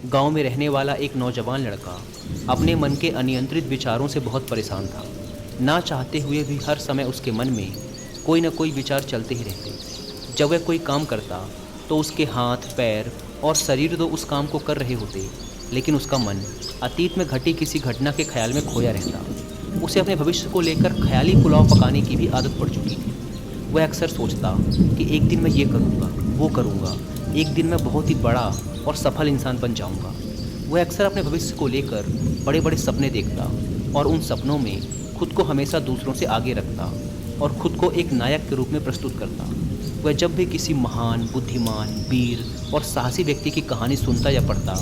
गांव में रहने वाला एक नौजवान लड़का अपने मन के अनियंत्रित विचारों से बहुत परेशान था। ना चाहते हुए भी हर समय उसके मन में कोई न कोई विचार चलते ही रहते। जब वह कोई काम करता तो उसके हाथ, पैर और शरीर तो उस काम को कर रहे होते, लेकिन उसका मन अतीत में घटी किसी घटना के ख्याल में खोया रहता। उसे अपने भविष्य को लेकर ख्याली पुलाव पकाने की भी आदत पड़ चुकी थी। वह अक्सर सोचता कि एक दिन मैं ये करूँगा, वो करूँगा, एक दिन मैं बहुत ही बड़ा और सफल इंसान बन जाऊँगा। वह अक्सर अपने भविष्य को लेकर बड़े बड़े सपने देखता और उन सपनों में खुद को हमेशा दूसरों से आगे रखता और खुद को एक नायक के रूप में प्रस्तुत करता। वह जब भी किसी महान, बुद्धिमान, वीर और साहसी व्यक्ति की कहानी सुनता या पढ़ता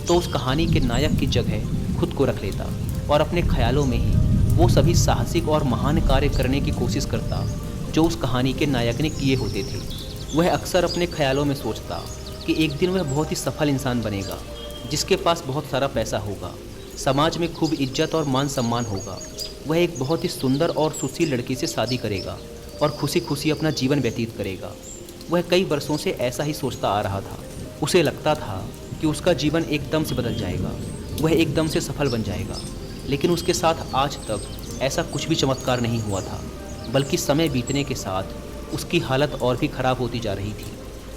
तो उस कहानी के नायक की जगह खुद को रख लेता और अपने ख्यालों में ही वो सभी साहसिक और महान कार्य करने की कोशिश करता जो उस कहानी के नायक ने किए होते थे। वह अक्सर अपने ख्यालों में सोचता कि एक दिन वह बहुत ही सफल इंसान बनेगा, जिसके पास बहुत सारा पैसा होगा, समाज में खूब इज्जत और मान सम्मान होगा। वह एक बहुत ही सुंदर और सुशील लड़की से शादी करेगा और खुशी खुशी अपना जीवन व्यतीत करेगा। वह कई वर्षों से ऐसा ही सोचता आ रहा था। उसे लगता था कि उसका जीवन एकदम से बदल जाएगा, वह एकदम से सफल बन जाएगा। लेकिन उसके साथ आज तक ऐसा कुछ भी चमत्कार नहीं हुआ था, बल्कि समय बीतने के साथ उसकी हालत और भी ख़राब होती जा रही थी।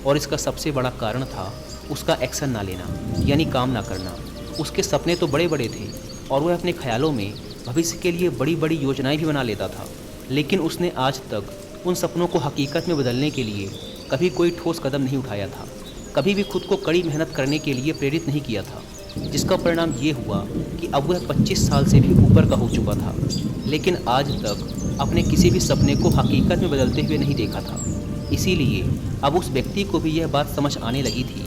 और इसका सबसे बड़ा कारण था उसका एक्शन ना लेना, यानी काम ना करना। उसके सपने तो बड़े बड़े थे और वह अपने ख्यालों में भविष्य के लिए बड़ी बड़ी योजनाएं भी बना लेता था, लेकिन उसने आज तक उन सपनों को हकीकत में बदलने के लिए कभी कोई ठोस कदम नहीं उठाया था, कभी भी खुद को कड़ी मेहनत करने के लिए प्रेरित नहीं किया था। जिसका परिणाम ये हुआ कि अब वह 25 साल से भी ऊपर का हो चुका था, लेकिन आज तक अपने किसी भी सपने को हकीकत में बदलते हुए नहीं देखा था। इसीलिए अब उस व्यक्ति को भी यह बात समझ आने लगी थी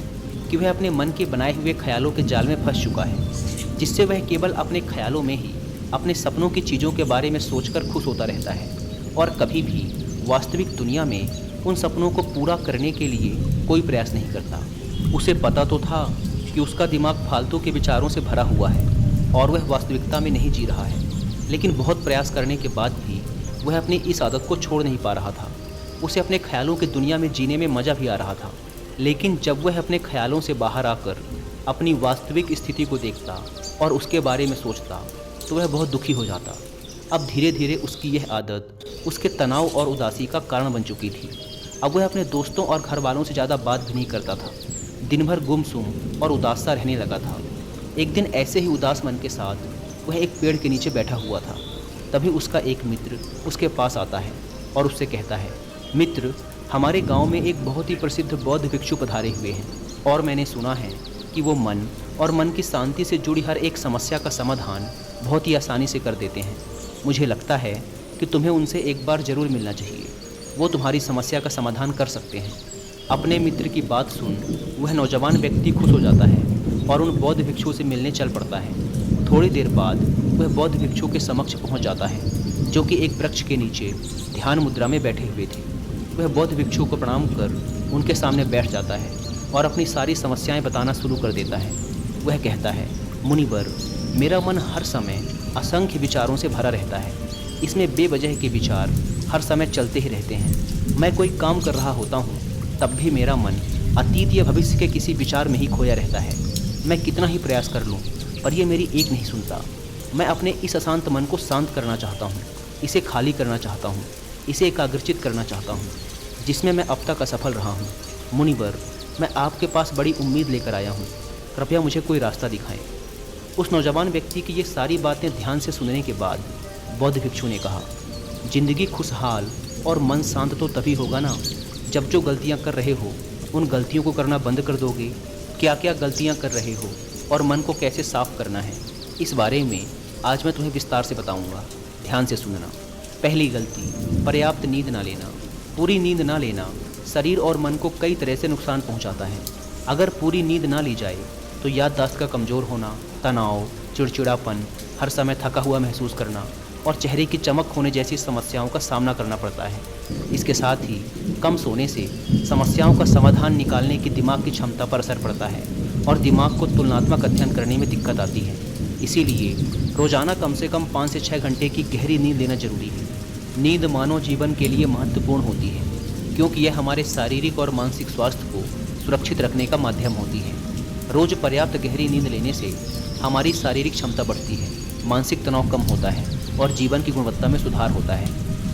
कि वह अपने मन के बनाए हुए ख्यालों के जाल में फंस चुका है, जिससे वह केवल अपने ख्यालों में ही अपने सपनों की चीज़ों के बारे में सोचकर खुश होता रहता है और कभी भी वास्तविक दुनिया में उन सपनों को पूरा करने के लिए कोई प्रयास नहीं करता। उसे पता तो था कि उसका दिमाग फालतू के विचारों से भरा हुआ है और वह वास्तविकता में नहीं जी रहा है, लेकिन बहुत प्रयास करने के बाद भी वह अपनी इस आदत को छोड़ नहीं पा रहा था। उसे अपने ख्यालों की दुनिया में जीने में मज़ा भी आ रहा था, लेकिन जब वह अपने ख्यालों से बाहर आकर अपनी वास्तविक स्थिति को देखता और उसके बारे में सोचता तो वह बहुत दुखी हो जाता। अब धीरे धीरे उसकी यह आदत उसके तनाव और उदासी का कारण बन चुकी थी। अब वह अपने दोस्तों और घर वालों से ज़्यादा बात भी नहीं करता था, दिन भर गुमसुम और उदास सा रहने लगा था। एक दिन ऐसे ही उदास मन के साथ वह एक पेड़ के नीचे बैठा हुआ था। तभी उसका एक मित्र उसके पास आता है और उससे कहता है, मित्र, हमारे गांव में एक बहुत ही प्रसिद्ध बौद्ध भिक्षु पधारे हुए हैं और मैंने सुना है कि वो मन और मन की शांति से जुड़ी हर एक समस्या का समाधान बहुत ही आसानी से कर देते हैं। मुझे लगता है कि तुम्हें उनसे एक बार ज़रूर मिलना चाहिए, वो तुम्हारी समस्या का समाधान कर सकते हैं। अपने मित्र की बात सुन वह नौजवान व्यक्ति खुश हो जाता है और उन बौद्ध भिक्षु से मिलने चल पड़ता है। थोड़ी देर बाद वह बौद्ध भिक्षु के समक्ष पहुंच जाता है, जो कि एक वृक्ष के नीचे ध्यान मुद्रा में बैठे हुए थे। वह बौद्ध भिक्षु को प्रणाम कर उनके सामने बैठ जाता है और अपनी सारी समस्याएं बताना शुरू कर देता है। वह कहता है, मुनिवर, मेरा मन हर समय असंख्य विचारों से भरा रहता है। इसमें बेवजह के विचार हर समय चलते ही रहते हैं। मैं कोई काम कर रहा होता हूँ तब भी मेरा मन अतीत या भविष्य के किसी विचार में ही खोया रहता है। मैं कितना ही प्रयास कर लूँ पर यह मेरी एक नहीं सुनता। मैं अपने इस अशांत मन को शांत करना चाहता हूँ, इसे खाली करना चाहता हूँ, इसे एकाग्रचित करना चाहता हूँ, जिसमें मैं अब तक असफल रहा हूँ। मुनिवर, मैं आपके पास बड़ी उम्मीद लेकर आया हूँ, कृपया मुझे कोई रास्ता दिखाएं। उस नौजवान व्यक्ति की ये सारी बातें ध्यान से सुनने के बाद बौद्ध भिक्षु ने कहा, जिंदगी खुशहाल और मन शांत तो तभी होगा ना जब जो गलतियाँ कर रहे हो उन गलतियों को करना बंद कर दोगे। क्या क्या गलतियाँ कर रहे हो और मन को कैसे साफ करना है, इस बारे में आज मैं तुम्हें विस्तार से बताऊंगा। ध्यान से सुनना। पहली गलती, पर्याप्त नींद ना लेना। पूरी नींद ना लेना शरीर और मन को कई तरह से नुकसान पहुंचाता है। अगर पूरी नींद ना ली जाए तो याददाश्त का कमज़ोर होना, तनाव, चिड़चिड़ापन, हर समय थका हुआ महसूस करना और चेहरे की चमक होने जैसी समस्याओं का सामना करना पड़ता है। इसके साथ ही कम सोने से समस्याओं का समाधान निकालने की दिमाग की क्षमता पर असर पड़ता है और दिमाग को तुलनात्मक अध्ययन करने में दिक्कत आती है। इसीलिए रोज़ाना कम से कम 5 से 6 घंटे की गहरी नींद लेना जरूरी है। नींद मानव जीवन के लिए महत्वपूर्ण होती है क्योंकि यह हमारे शारीरिक और मानसिक स्वास्थ्य को सुरक्षित रखने का माध्यम होती है। रोज पर्याप्त गहरी नींद लेने से हमारी शारीरिक क्षमता बढ़ती है, मानसिक तनाव कम होता है और जीवन की गुणवत्ता में सुधार होता है।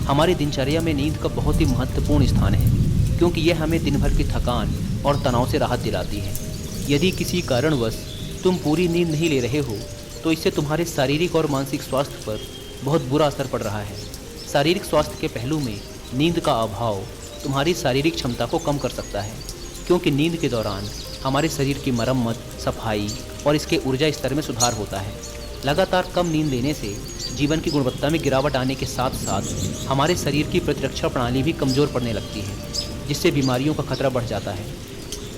हमारी दिनचर्या में नींद का बहुत ही महत्वपूर्ण स्थान है, क्योंकि यह हमें दिन भर की थकान और तनाव से राहत दिलाती है। यदि किसी कारणवश तुम पूरी नींद नहीं ले रहे हो तो इससे तुम्हारे शारीरिक और मानसिक स्वास्थ्य पर बहुत बुरा असर पड़ रहा है। शारीरिक स्वास्थ्य के पहलू में नींद का अभाव तुम्हारी शारीरिक क्षमता को कम कर सकता है, क्योंकि नींद के दौरान हमारे शरीर की मरम्मत, सफाई और इसके ऊर्जा स्तर में सुधार होता है। लगातार कम नींद लेने से जीवन की गुणवत्ता में गिरावट आने के साथ साथ हमारे शरीर की प्रतिरक्षा प्रणाली भी कमज़ोर पड़ने लगती है, जिससे बीमारियों का खतरा बढ़ जाता है।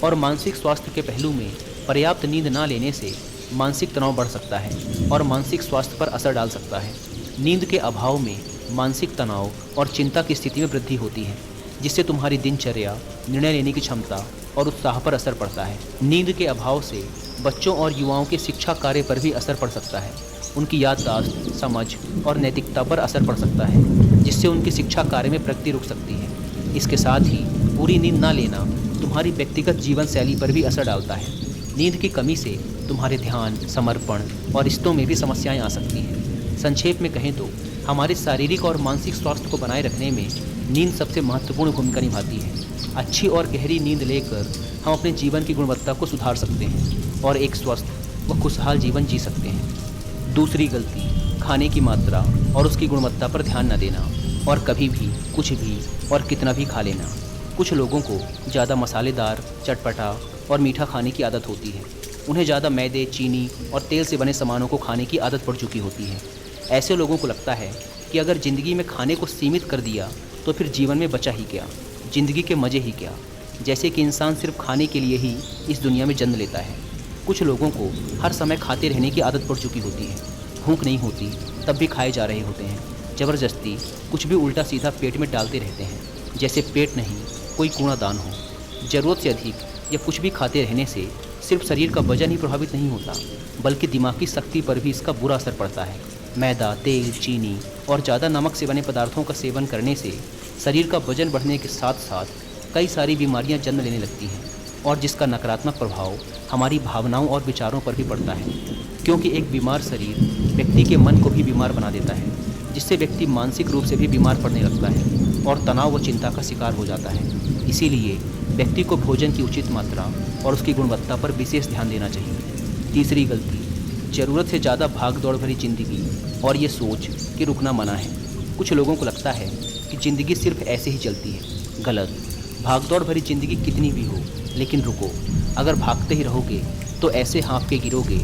और मानसिक स्वास्थ्य के पहलू में पर्याप्त नींद ना लेने से मानसिक तनाव बढ़ सकता है और मानसिक स्वास्थ्य पर असर डाल सकता है। नींद के अभाव में मानसिक तनाव और चिंता की स्थिति में वृद्धि होती है, जिससे तुम्हारी दिनचर्या, निर्णय लेने की क्षमता और उत्साह पर असर पड़ता है। नींद के अभाव से बच्चों और युवाओं के शिक्षा कार्य पर भी असर पड़ सकता है। उनकी याददाश्त, समझ और नैतिकता पर असर पड़ सकता है, जिससे उनकी शिक्षा कार्य में प्रगति रुक सकती है। इसके साथ ही पूरी नींद ना लेना तुम्हारी व्यक्तिगत जीवन शैली पर भी असर डालता है। नींद की कमी से तुम्हारे ध्यान, समर्पण और रिश्तों में भी समस्याएं आ सकती हैं। संक्षेप में कहें तो हमारे शारीरिक और मानसिक स्वास्थ्य को बनाए रखने में नींद सबसे महत्वपूर्ण भूमिका निभाती है। अच्छी और गहरी नींद लेकर हम अपने जीवन की गुणवत्ता को सुधार सकते हैं और एक स्वस्थ व खुशहाल जीवन जी सकते हैं। दूसरी गलती, खाने की मात्रा और उसकी गुणवत्ता पर ध्यान न देना और कभी भी कुछ भी और कितना भी खा लेना। कुछ लोगों को ज़्यादा मसालेदार, चटपटा और मीठा खाने की आदत होती है। उन्हें ज़्यादा मैदे, चीनी और तेल से बने सामानों को खाने की आदत पड़ चुकी होती है। ऐसे लोगों को लगता है कि अगर ज़िंदगी में खाने को सीमित कर दिया तो फिर जीवन में बचा ही क्या, ज़िंदगी के मज़े ही क्या। जैसे कि इंसान सिर्फ खाने के लिए ही इस दुनिया में जन्म लेता है। कुछ लोगों को हर समय खाते रहने की आदत पड़ चुकी होती है। भूख नहीं होती तब भी खाए जा रहे होते हैं। ज़बरदस्ती कुछ भी उल्टा सीधा पेट में डालते रहते हैं, जैसे पेट नहीं कोई कूड़ादान हो। ज़रूरत से अधिक या कुछ भी खाते रहने से सिर्फ शरीर का वजन ही प्रभावित नहीं होता, बल्कि दिमागी शक्ति पर भी इसका बुरा असर पड़ता है। मैदा, तेल, चीनी और ज़्यादा नमक से बने पदार्थों का सेवन करने से शरीर का वजन बढ़ने के साथ साथ कई सारी बीमारियां जन्म लेने लगती हैं, और जिसका नकारात्मक प्रभाव हमारी भावनाओं और विचारों पर भी पड़ता है, क्योंकि एक बीमार शरीर व्यक्ति के मन को भी बीमार बना देता है, जिससे व्यक्ति मानसिक रूप से भी बीमार पड़ने लगता है और तनाव व चिंता का शिकार हो जाता है। इसीलिए व्यक्ति को भोजन की उचित मात्रा और उसकी गुणवत्ता पर विशेष ध्यान देना चाहिए। तीसरी गलती, ज़रूरत से ज़्यादा भाग दौड़ भरी ज़िंदगी और ये सोच कि रुकना मना है। कुछ लोगों को लगता है कि ज़िंदगी सिर्फ ऐसे ही चलती है। गलत। भागदौड़ भरी ज़िंदगी कितनी भी हो, लेकिन रुको। अगर भागते ही रहोगे तो ऐसे हाँफ के गिरोगे